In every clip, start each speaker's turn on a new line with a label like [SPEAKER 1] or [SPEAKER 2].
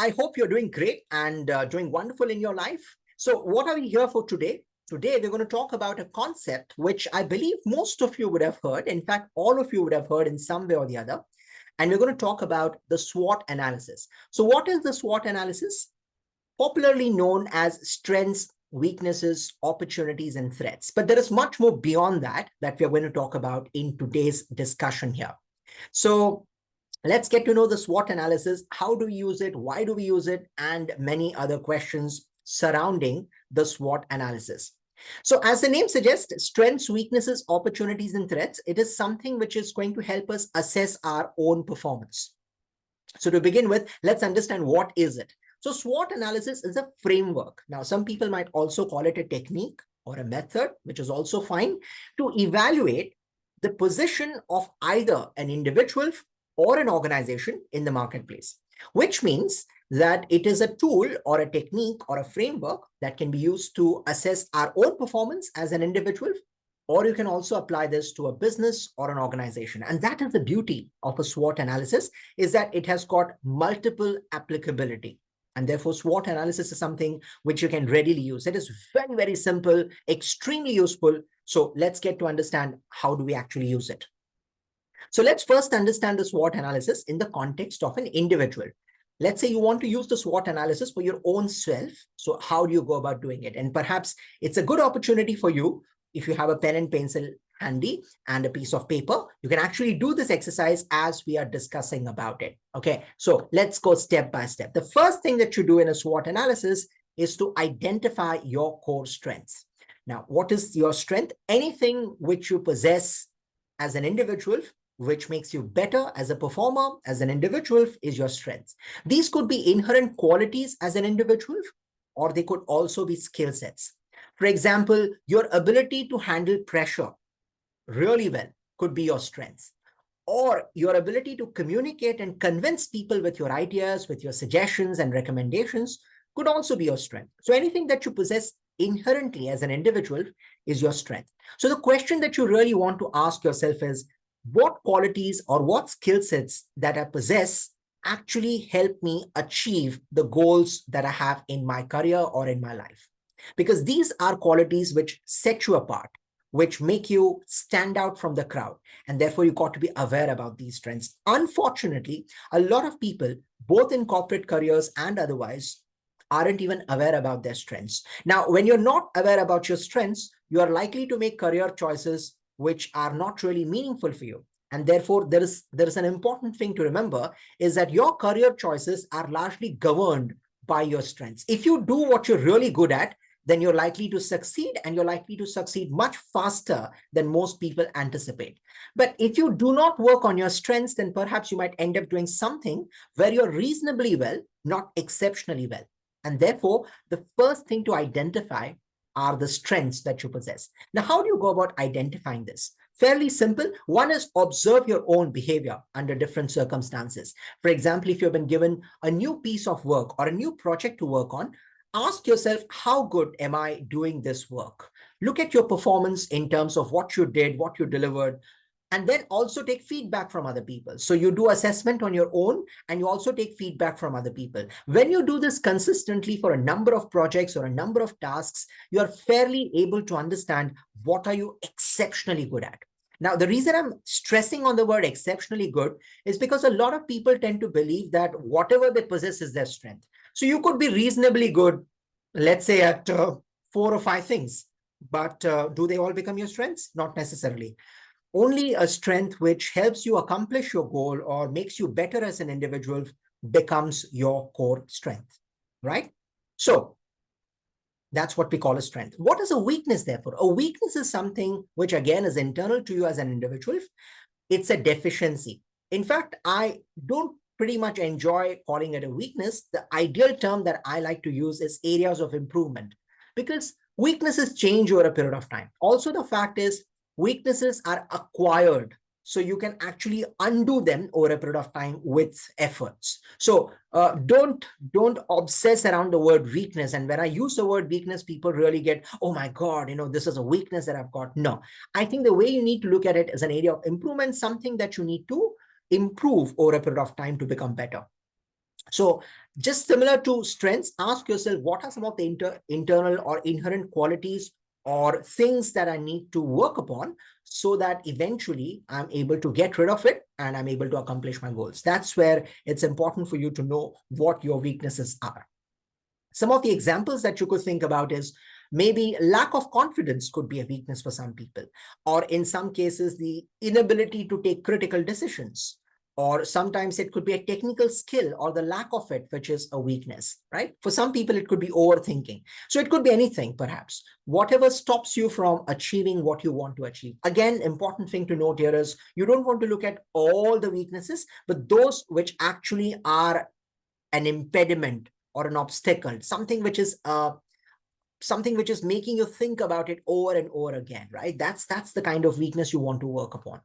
[SPEAKER 1] I hope you're doing great and doing wonderful in your life. So what are we here for today? Today, we're going to talk about a concept which I believe most of you would have heard. In fact, all of you would have heard in some way or the other. And we're going to talk about the SWOT analysis. So what is the SWOT analysis? Popularly known as strengths, weaknesses, opportunities, and threats. But there is much more beyond that we're going to talk about in today's discussion here. So let's get to know the SWOT analysis. How do we use it? Why do we use it? And many other questions surrounding the SWOT analysis. So as the name suggests, strengths, weaknesses, opportunities, and threats, it is something which is going to help us assess our own performance. So to begin with, let's understand what is it. So SWOT analysis is a framework. Now, some people might also call it a technique or a method, which is also fine, to evaluate the position of either an individual or an organization in the marketplace, which means that it is a tool or a technique or a framework that can be used to assess our own performance as an individual, or you can also apply this to a business or an organization. And that is the beauty of a SWOT analysis, is that it has got multiple applicability. And therefore, SWOT analysis is something which you can readily use. It is very, very simple, extremely useful. So let's get to understand how do we actually use it. So let's first understand the SWOT analysis in the context of an individual. Let's say you want to use the SWOT analysis for your own self. So how do you go about doing it? And perhaps it's a good opportunity for you, if you have a pen and pencil handy and a piece of paper, you can actually do this exercise as we are discussing about it. Okay, so let's go step by step. The first thing that you do in a SWOT analysis is to identify your core strengths. Now, what is your strength? Anything which you possess as an individual, which makes you better as a performer, as an individual, is your strength. These could be inherent qualities as an individual, or they could also be skill sets. For example, your ability to handle pressure really well could be your strength, or your ability to communicate and convince people with your ideas, with your suggestions and recommendations could also be your strength. So anything that you possess inherently as an individual is your strength. So the question that you really want to ask yourself is, what qualities or what skill sets that I possess actually help me achieve the goals that I have in my career or in my life? Because these are qualities which set you apart, which make you stand out from the crowd. And therefore, you got to be aware about these strengths. Unfortunately, a lot of people, both in corporate careers and otherwise, aren't even aware about their strengths. Now, when you're not aware about your strengths, you are likely to make career choices which are not really meaningful for you. And therefore, there is an important thing to remember, is that your career choices are largely governed by your strengths. If you do what you're really good at, then you're likely to succeed, and you're likely to succeed much faster than most people anticipate. But if you do not work on your strengths, then perhaps you might end up doing something where you're reasonably well, not exceptionally well. And therefore, the first thing to identify are the strengths that you possess. Now, how do you go about identifying this? Fairly simple. One is observe your own behavior under different circumstances. For example, if you've been given a new piece of work or a new project to work on, ask yourself, how good am I doing this work? Look at your performance in terms of what you did, what you delivered, and then also take feedback from other people. So you do assessment on your own, and you also take feedback from other people. When you do this consistently for a number of projects or a number of tasks, you are fairly able to understand what are you exceptionally good at. Now, the reason I'm stressing on the word exceptionally good is because a lot of people tend to believe that whatever they possess is their strength. So you could be reasonably good, let's say at 4 or 5 things, but do they all become your strengths? Not necessarily. Only a strength which helps you accomplish your goal or makes you better as an individual becomes your core strength, right? So that's what we call a strength. What is a weakness, therefore? A weakness is something which, again, is internal to you as an individual. It's a deficiency. In fact, I don't pretty much enjoy calling it a weakness. The ideal term that I like to use is areas of improvement, because weaknesses change over a period of time. Also, the fact is, weaknesses are acquired, so you can actually undo them over a period of time with efforts. So don't obsess around the word weakness. And when I use the word weakness, people really get, oh my God, this is a weakness that I've got. No, I think the way you need to look at it is an area of improvement, something that you need to improve over a period of time to become better. So just similar to strengths, ask yourself, what are some of the internal or inherent qualities or things that I need to work upon so that eventually I'm able to get rid of it and I'm able to accomplish my goals. That's where it's important for you to know what your weaknesses are. Some of the examples that you could think about is maybe lack of confidence could be a weakness for some people, or in some cases, the inability to take critical decisions, or sometimes it could be a technical skill or the lack of it, which is a weakness, right? For some people, it could be overthinking. So it could be anything, perhaps. Whatever stops you from achieving what you want to achieve. Again, important thing to note here is you don't want to look at all the weaknesses, but those which actually are an impediment or an obstacle, something which is making you think about it over and over again, right? That's the kind of weakness you want to work upon.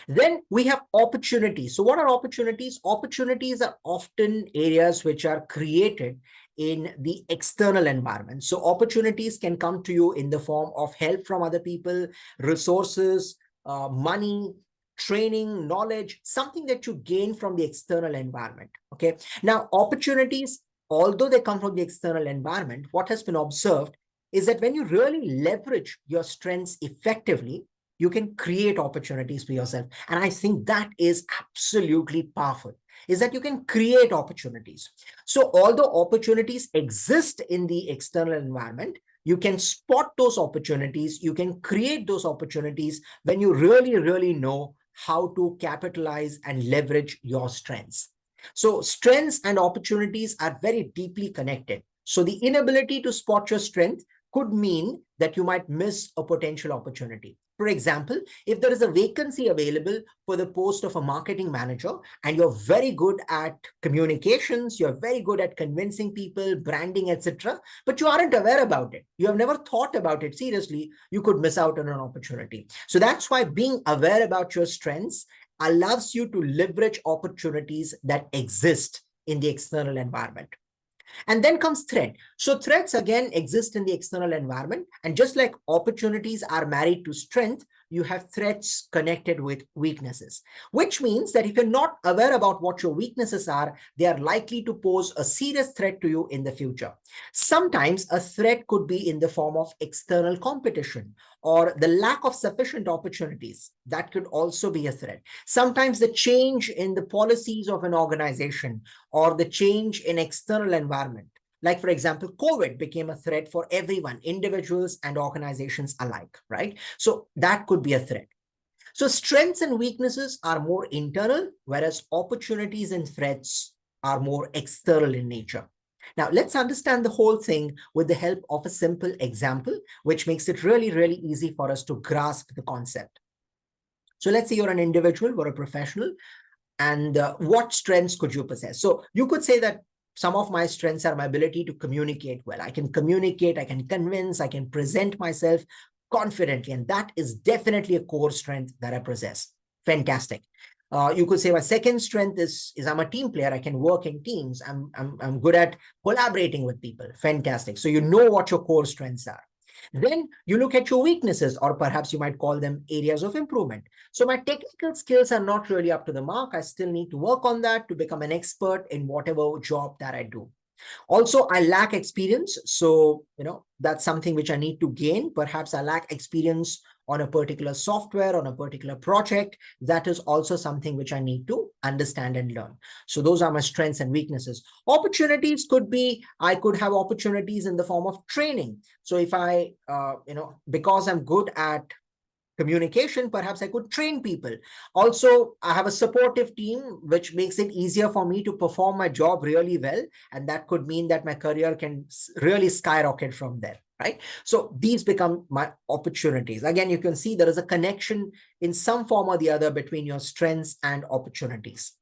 [SPEAKER 1] Then we have opportunities. So what are opportunities? Opportunities are often areas which are created in the external environment. So opportunities can come to you in the form of help from other people, resources, money, training, knowledge, something that you gain from the external environment. Okay. Now, opportunities, although they come from the external environment, what has been observed is that when you really leverage your strengths effectively, you can create opportunities for yourself. And I think that is absolutely powerful, is that you can create opportunities. So although opportunities exist in the external environment, you can spot those opportunities, you can create those opportunities when you really know how to capitalize and leverage your strengths. So strengths and opportunities are very deeply connected. So the inability to spot your strength could mean that you might miss a potential opportunity. For example, if there is a vacancy available for the post of a marketing manager and you're very good at communications, you're very good at convincing people, branding, etc., but you aren't aware about it, you have never thought about it seriously, you could miss out on an opportunity. So that's why being aware about your strengths allows you to leverage opportunities that exist in the external environment. And then comes threat. So threats again exist in the external environment. And just like opportunities are married to strength, you have threats connected with weaknesses, which means that if you're not aware about what your weaknesses are, they are likely to pose a serious threat to you in the future. Sometimes a threat could be in the form of external competition or the lack of sufficient opportunities. That could also be a threat. Sometimes the change in the policies of an organization or the change in external environment. Like, for example, COVID became a threat for everyone, individuals and organizations alike, right? So that could be a threat. So strengths and weaknesses are more internal, whereas opportunities and threats are more external in nature. Now, let's understand the whole thing with the help of a simple example, which makes it really easy for us to grasp the concept. So let's say you're an individual or a professional, and what strengths could you possess? So you could say that some of my strengths are my ability to communicate well. I can communicate, I can convince, I can present myself confidently, and that is definitely a core strength that I possess. Fantastic. You could say my second strength is I'm a team player. I can work in teams. I'm good at collaborating with people. Fantastic. So you know what your core strengths are. Then you look at your weaknesses, or perhaps you might call them areas of improvement. So my technical skills are not really up to the mark. I still need to work on that to become an expert in whatever job that I do. Also, I lack experience. So, that's something which I need to gain. Perhaps I lack experience on a particular software, on a particular project. That is also something which I need to understand and learn. So those are my strengths and weaknesses. Opportunities could be, I could have opportunities in the form of training. So if I, because I'm good at communication, perhaps I could train people. Also, I have a supportive team, which makes it easier for me to perform my job really well. And that could mean that my career can really skyrocket from there, right? So these become my opportunities. Again, you can see there is a connection in some form or the other between your strengths and opportunities.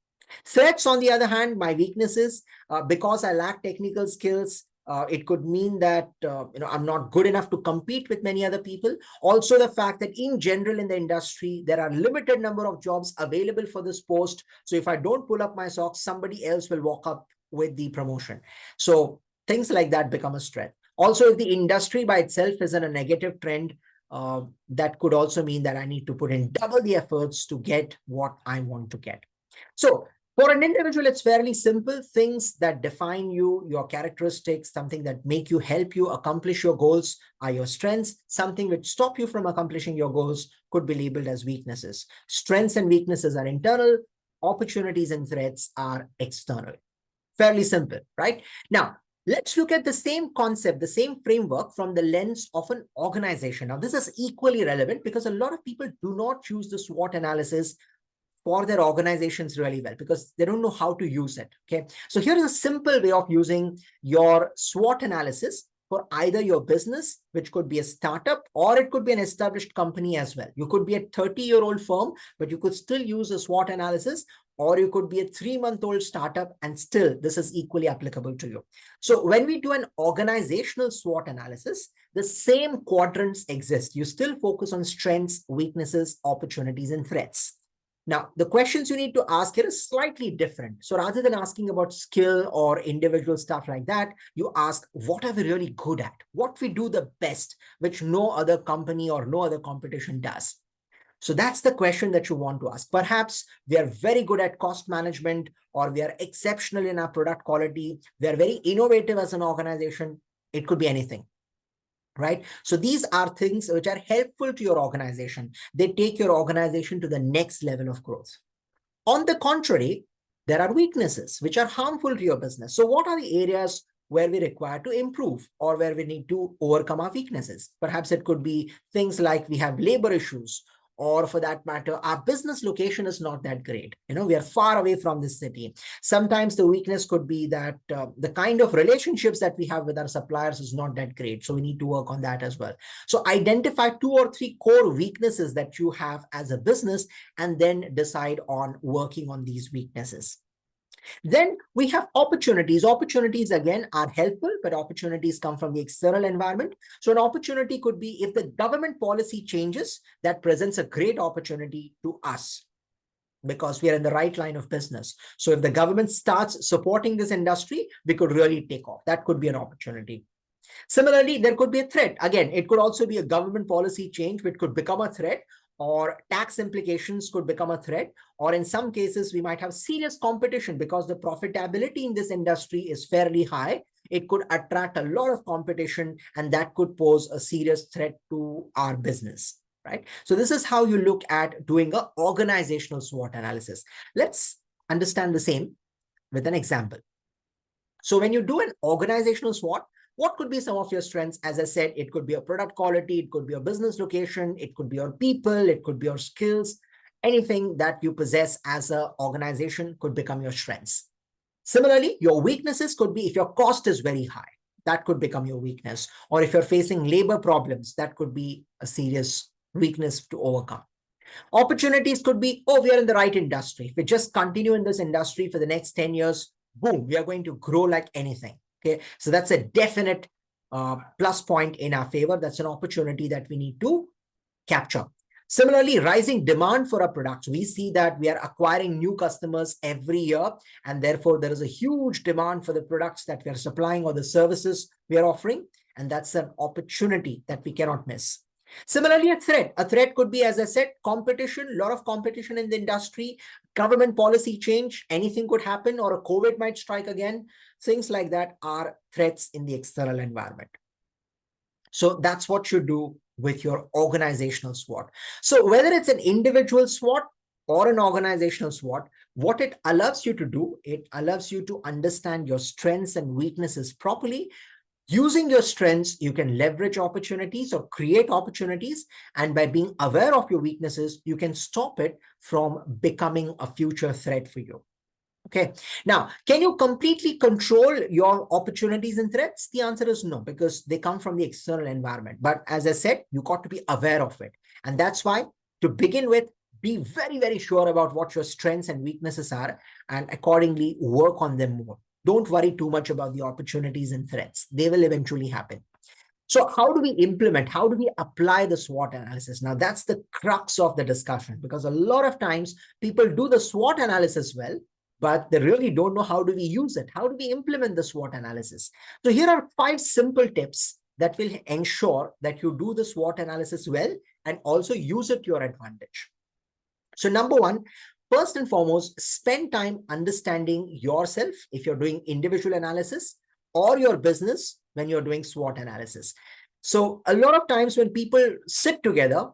[SPEAKER 1] Threats, on the other hand, my weaknesses, because I lack technical skills, it could mean that I'm not good enough to compete with many other people. Also, the fact that in general in the industry, there are limited number of jobs available for this post. So if I don't pull up my socks, somebody else will walk up with the promotion. So things like that become a strength. Also, if the industry by itself is in a negative trend, that could also mean that I need to put in double the efforts to get what I want to get. So For an individual, it's fairly simple. Things that define you, your characteristics, something that make you, help you accomplish your goals are your strengths. Something which stop you from accomplishing your goals could be labeled as weaknesses. Strengths and weaknesses are internal. Opportunities and threats are external. Fairly simple, right? Now, let's look at the same concept, the same framework from the lens of an organization. Now, this is equally relevant because a lot of people do not use the SWOT analysis for their organizations really well because they don't know how to use it. Okay, so here is a simple way of using your SWOT analysis for either your business, which could be a startup, or it could be an established company as well. You could be a 30-year-old firm, but you could still use a SWOT analysis, or you could be a 3-month-old startup, and still this is equally applicable to you. So when we do an organizational SWOT analysis, the same quadrants exist. You still focus on strengths, weaknesses, opportunities, and threats. Now, the questions you need to ask here is slightly different. So rather than asking about skill or individual stuff like that, you ask, what are we really good at? What we do the best, which no other company or no other competition does. So that's the question that you want to ask. Perhaps we are very good at cost management, or we are exceptional in our product quality. We are very innovative as an organization. It could be anything. Right? So these are things which are helpful to your organization. They take your organization to the next level of growth. On the contrary, there are weaknesses which are harmful to your business. So what are the areas where we require to improve or where we need to overcome our weaknesses? Perhaps it could be things like we have labor issues, or for that matter, our business location is not that great. We are far away from this city. Sometimes the weakness could be that the kind of relationships that we have with our suppliers is not that great. So we need to work on that as well. So identify 2 or 3 core weaknesses that you have as a business, and then decide on working on these weaknesses. Then we have opportunities. Opportunities, again, are helpful, but opportunities come from the external environment. So an opportunity could be if the government policy changes, that presents a great opportunity to us because we are in the right line of business. So if the government starts supporting this industry, we could really take off. That could be an opportunity. Similarly, there could be a threat. Again, it could also be a government policy change, which could become a threat, or tax implications could become a threat, or in some cases, we might have serious competition because the profitability in this industry is fairly high. It could attract a lot of competition, and that could pose a serious threat to our business, right? So this is how you look at doing an organizational SWOT analysis. Let's understand the same with an example. So when you do an organizational SWOT, what could be some of your strengths? As I said, it could be your product quality, it could be your business location, it could be your people, it could be your skills. Anything that you possess as an organization could become your strengths. Similarly, your weaknesses could be if your cost is very high, that could become your weakness. Or if you're facing labor problems, that could be a serious weakness to overcome. Opportunities could be, oh, we are in the right industry. If we just continue in this industry for the next 10 years, boom, we are going to grow like anything. Okay, so that's a definite plus point in our favor. That's an opportunity that we need to capture. Similarly, rising demand for our products. We see that we are acquiring new customers every year, and therefore there is a huge demand for the products that we are supplying or the services we are offering, and that's an opportunity that we cannot miss. Similarly, a threat. A threat could be, as I said, competition, a lot of competition in the industry, government policy change, anything could happen, or a COVID might strike again. Things like that are threats in the external environment. So that's what you do with your organizational SWOT. So whether it's an individual SWOT or an organizational SWOT, what it allows you to do, it allows you to understand your strengths and weaknesses properly. Using your strengths, you can leverage opportunities or create opportunities. And by being aware of your weaknesses, you can stop it from becoming a future threat for you. Okay. Now, can you completely control your opportunities and threats? The answer is no, because they come from the external environment. But as I said, you got to be aware of it. And that's why, to begin with, be very, very sure about what your strengths and weaknesses are, and accordingly work on them more. Don't worry too much about the opportunities and threats. They will eventually happen. So how do we implement, how do we apply the SWOT analysis? Now, that's the crux of the discussion, because a lot of times people do the SWOT analysis well, but they really don't know how do we use it. How do we implement the SWOT analysis? So here are 5 simple tips that will ensure that you do the SWOT analysis well and also use it to your advantage. So number 1, First and foremost, spend time understanding yourself if you're doing individual analysis, or your business when you're doing SWOT analysis. So a lot of times when people sit together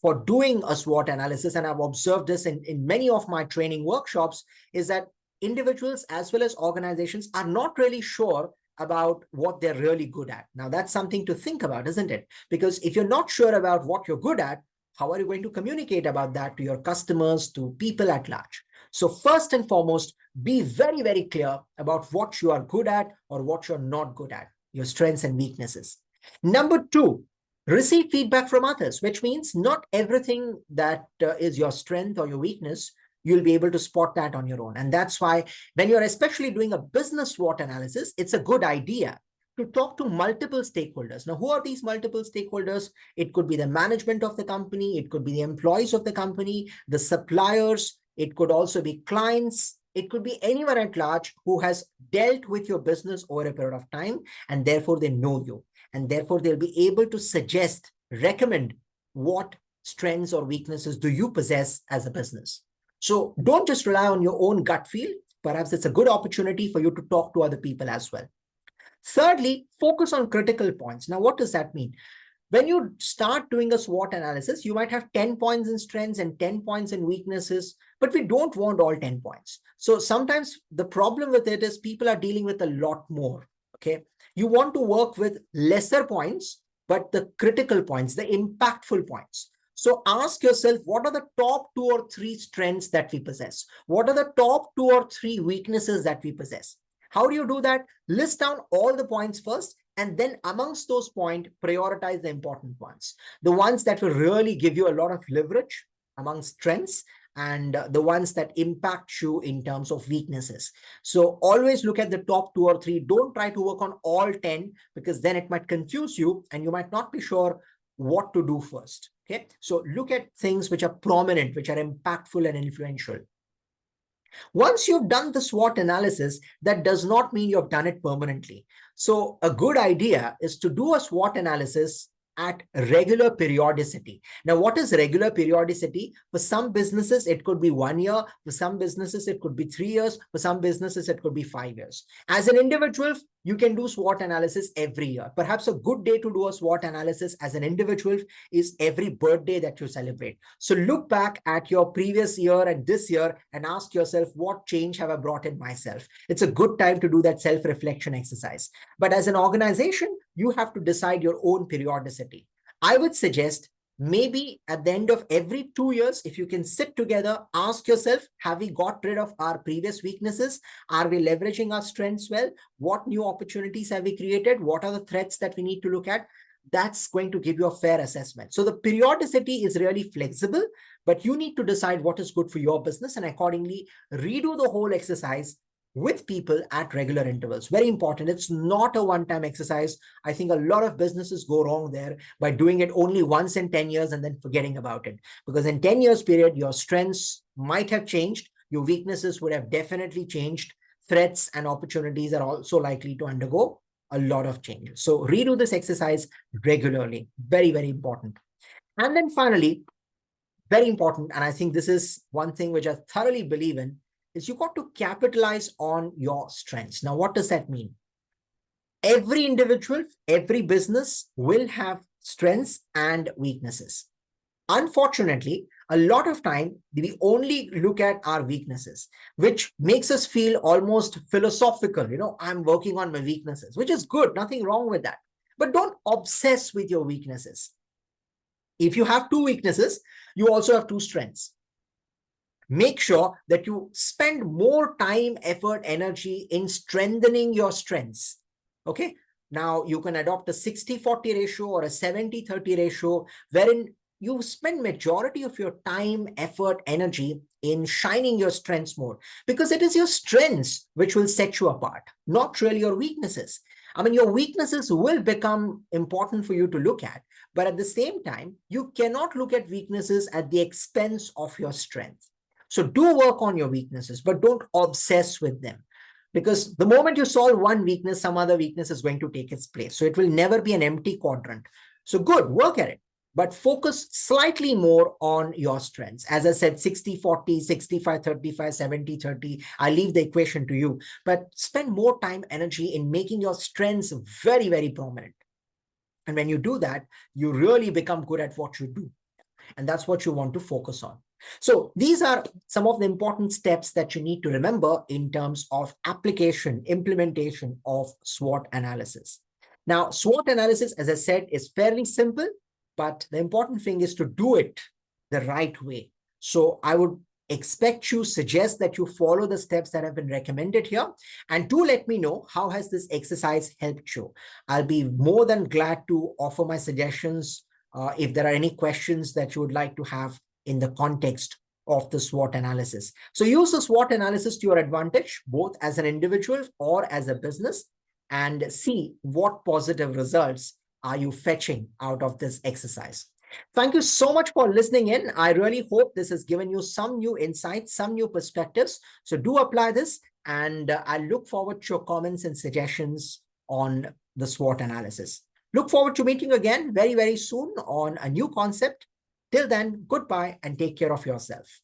[SPEAKER 1] for doing a SWOT analysis, and I've observed this in many of my training workshops, is that individuals as well as organizations are not really sure about what they're really good at. Now, that's something to think about, isn't it? Because if you're not sure about what you're good at, how are you going to communicate about that to your customers, to people at large? So first and foremost, be very, very clear about what you are good at or what you're not good at, your strengths and weaknesses. Number two, receive feedback from others, which means not everything that is your strength or your weakness, you'll be able to spot that on your own. And that's why when you're especially doing a business SWOT analysis, it's a good idea to talk to multiple stakeholders. Now, who are these multiple stakeholders? It could be the management of the company. It could be the employees of the company, the suppliers. It could also be clients. It could be anyone at large who has dealt with your business over a period of time, and therefore they know you. And therefore they'll be able to suggest, recommend what strengths or weaknesses do you possess as a business. So don't just rely on your own gut feel. Perhaps it's a good opportunity for you to talk to other people as well. Thirdly, focus on critical points. Now, what does that mean? When you start doing a SWOT analysis, you might have 10 points in strengths and 10 points in weaknesses, but we don't want all 10 points. So sometimes the problem with it is people are dealing with a lot more, okay? You want to work with lesser points, but the critical points, the impactful points. So ask yourself, what are the top 2 or 3 strengths that we possess? What are the top 2 or 3 weaknesses that we possess? How do you do that? List down all the points first, and then amongst those points, prioritize the important ones. The ones that will really give you a lot of leverage among strengths, and the ones that impact you in terms of weaknesses. So always look at the top 2 or 3. Don't try to work on all 10, because then it might confuse you and you might not be sure what to do first. Okay, so look at things which are prominent, which are impactful and influential. Once you've done the SWOT analysis, that does not mean you've done it permanently. So a good idea is to do a SWOT analysis at regular periodicity. Now, what is regular periodicity? For some businesses, it could be 1 year. For some businesses, it could be 3 years. For some businesses, it could be 5 years. As an individual, you can do SWOT analysis every year. Perhaps a good day to do a SWOT analysis as an individual is every birthday that you celebrate. So look back at your previous year and this year and ask yourself, what change have I brought in myself? It's a good time to do that self-reflection exercise. But as an organization, you have to decide your own periodicity. I would suggest maybe at the end of every 2 years, if you can sit together, ask yourself, have we got rid of our previous weaknesses? Are we leveraging our strengths well? What new opportunities have we created? What are the threats that we need to look at? That's going to give you a fair assessment. So the periodicity is really flexible, but you need to decide what is good for your business and accordingly redo the whole exercise with people at regular intervals. Very important. It's not a one-time exercise. I think a lot of businesses go wrong there by doing it only once in 10 years and then forgetting about it. Because in 10 years period, your strengths might have changed. Your weaknesses would have definitely changed. Threats and opportunities are also likely to undergo a lot of changes. So redo this exercise regularly. Very, very important. And then finally, very important, and I think this is one thing which I thoroughly believe in, is you got to capitalize on your strengths. Now, what does that mean? Every individual, every business will have strengths and weaknesses. Unfortunately, a lot of time, we only look at our weaknesses, which makes us feel almost philosophical. You know, I'm working on my weaknesses, which is good. Nothing wrong with that. But don't obsess with your weaknesses. If you have 2 weaknesses, you also have 2 strengths. Make sure that you spend more time, effort, energy in strengthening your strengths. Okay. Now you can adopt a 60-40 ratio or a 70-30 ratio, wherein you spend majority of your time, effort, energy in shining your strengths more, because it is your strengths which will set you apart, not really your weaknesses. I mean, your weaknesses will become important for you to look at, but at the same time, you cannot look at weaknesses at the expense of your strength. So do work on your weaknesses, but don't obsess with them. Because the moment you solve one weakness, some other weakness is going to take its place. So it will never be an empty quadrant. So good, work at it. but focus slightly more on your strengths. As I said, 60-40, 65-35, 70-30. I leave the equation to you, but spend more time, energy in making your strengths very, very prominent. And when you do that, you really become good at what you do. And that's what you want to focus on. So these are some of the important steps that you need to remember in terms of application, implementation of SWOT analysis. Now, SWOT analysis, as I said, is fairly simple, but the important thing is to do it the right way. So I would suggest that you follow the steps that have been recommended here. And do let me know, how has this exercise helped you? I'll be more than glad to offer my suggestions if there are any questions that you would like to have in the context of the SWOT analysis. So use the SWOT analysis to your advantage, both as an individual or as a business, and see what positive results are you fetching out of this exercise. Thank you so much for listening in. I really hope this has given you some new insights, some new perspectives. So do apply this, and I look forward to your comments and suggestions on the SWOT analysis. Look forward to meeting you again very, very soon on a new concept. Till then, goodbye and take care of yourself.